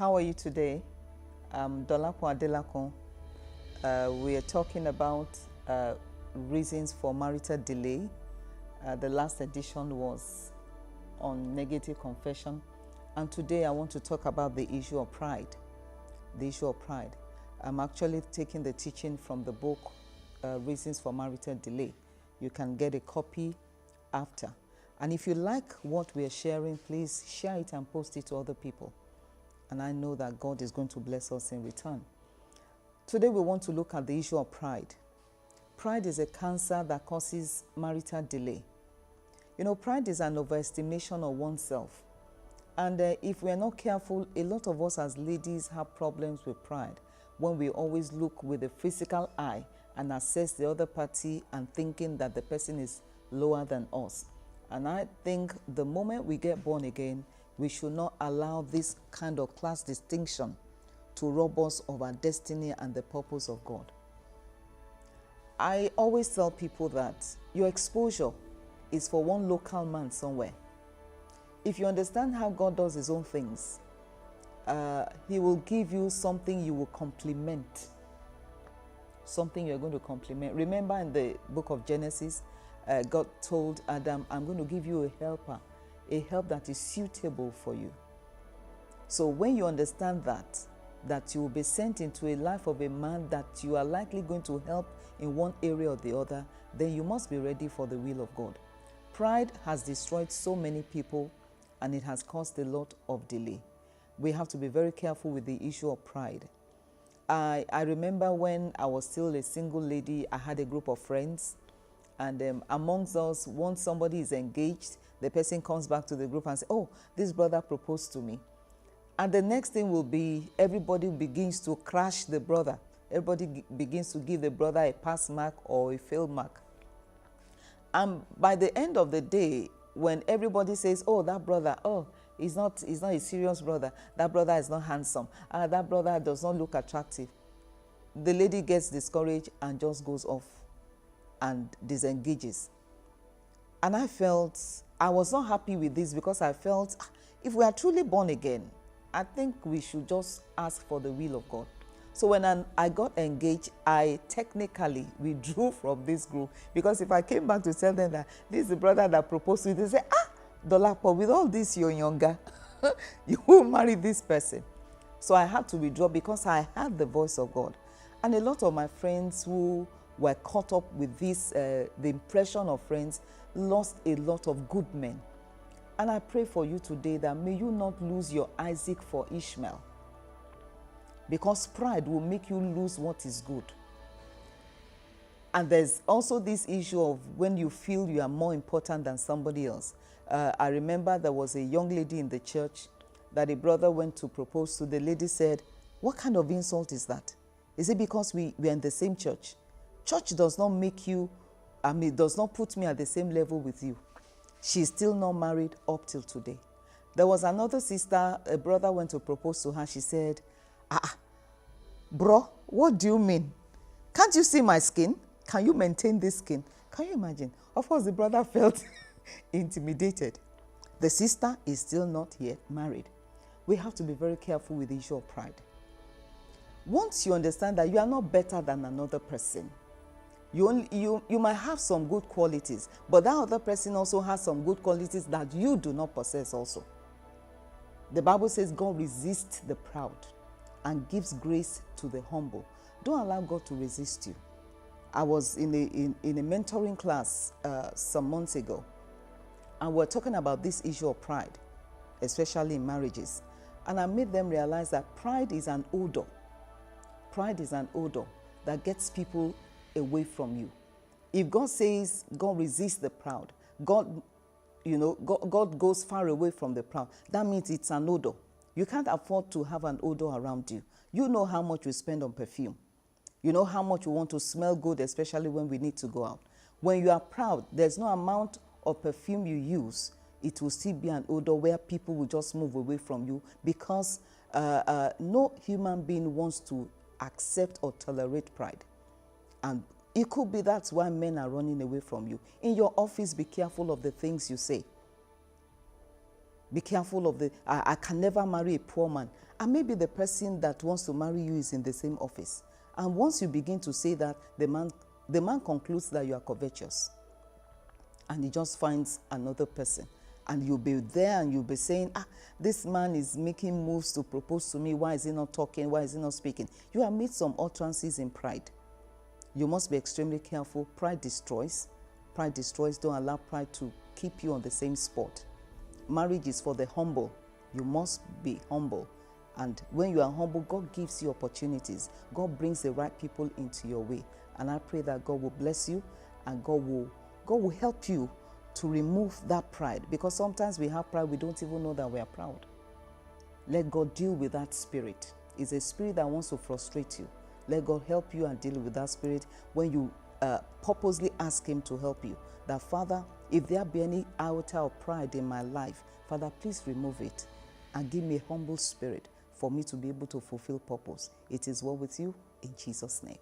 How are you today? Dolapo. We are talking about reasons for marital delay. The last edition was on negative confession. And today I want to talk about the issue of pride. The issue of pride. I'm actually taking the teaching from the book Reasons for Marital Delay. You can get a copy after. And if you like what we are sharing, please share it and post it to other people. And I know that God is going to bless us in return. Today we want to look at the issue of pride. Pride is a cancer that causes marital delay. You know, pride is an overestimation of oneself. And if we are not careful, a lot of us as ladies have problems with pride when we always look with the physical eye and assess the other party and thinking that the person is lower than us. And I think the moment we get born again, we should not allow this kind of class distinction to rob us of our destiny and the purpose of God. I always tell people that your exposure is for one local man somewhere. If you understand how God does his own things, he will give you something you will complement. Something you're going to complement. Remember in the book of Genesis, God told Adam, I'm going to give you a helper, a help that is suitable for you. So when you understand that you will be sent into a life of a man that you are likely going to help in one area or the other, then you must be ready for the will of God. Pride has destroyed so many people and it has caused a lot of delay. We have to be very careful with the issue of pride. I remember when I was still a single lady, I had a group of friends, and amongst us, once somebody is engaged, the person comes back to the group and says, oh, this brother proposed to me. And the next thing will be, everybody begins to crash the brother. Everybody begins to give the brother a pass mark or a fail mark. And by the end of the day, when everybody says, oh, that brother, oh, he's not a serious brother. That brother is not handsome. That brother does not look attractive. The lady gets discouraged and just goes off and disengages. And I was not happy with this because I felt if we are truly born again, I think we should just ask for the will of God. So when I got engaged, I technically withdrew from this group, because if I came back to tell them that this is the brother that proposed to you, they say, Dolapo, with all this you're younger, you will marry this person. So I had to withdraw because I had the voice of God. And a lot of my friends who were caught up with this, the impression of friends, lost a lot of good men. And I pray for you today that may you not lose your Isaac for Ishmael, because pride will make you lose what is good. And there's also this issue of when you feel you are more important than somebody else. I remember there was a young lady in the church that a brother went to propose to. The lady said, what kind of insult is that? Is it because we are in the same church? Church does not make you, does not put me at the same level with you. She's still not married up till today. There was another sister, a brother went to propose to her. She said, bro, what do you mean? Can't you see my skin? Can you maintain this skin? Can you imagine? Of course, the brother felt intimidated. The sister is still not yet married. We have to be very careful with the issue of pride. Once you understand that you are not better than another person, you might have some good qualities, but that other person also has some good qualities that you do not possess also. The Bible says God resists the proud and gives grace to the humble. Don't allow God to resist you. I was in a mentoring class some months ago, and we're talking about this issue of pride, especially in marriages. And I made them realize that pride is an odor. Pride is an odor that gets people away from you. If God says God resists the proud, God goes far away from the proud, that means it's an odor. You can't afford to have an odor around you. You know how much we spend on perfume. You know how much we want to smell good, especially when we need to go out. When you are proud, there's no amount of perfume you use, it will still be an odor where people will just move away from you, because no human being wants to accept or tolerate pride. And it could be that's why men are running away from you. In your office, be careful of the things you say. Be careful of I can never marry a poor man. And maybe the person that wants to marry you is in the same office. And once you begin to say that, the man concludes that you are covetous. And he just finds another person. And you'll be there and you'll be saying, this man is making moves to propose to me. Why is he not talking? Why is he not speaking? You have made some utterances in pride. You must be extremely careful. Pride destroys. Pride destroys. Don't allow pride to keep you on the same spot. Marriage is for the humble. You must be humble. And when you are humble, God gives you opportunities. God brings the right people into your way. And I pray that God will bless you and God will help you to remove that pride. Because sometimes we have pride, we don't even know that we are proud. Let God deal with that spirit. It's a spirit that wants to frustrate you. Let God help you and deal with that spirit when you purposely ask Him to help you. That, Father, if there be any iota of pride in my life, Father, please remove it and give me a humble spirit for me to be able to fulfill purpose. It is well with you in Jesus' name.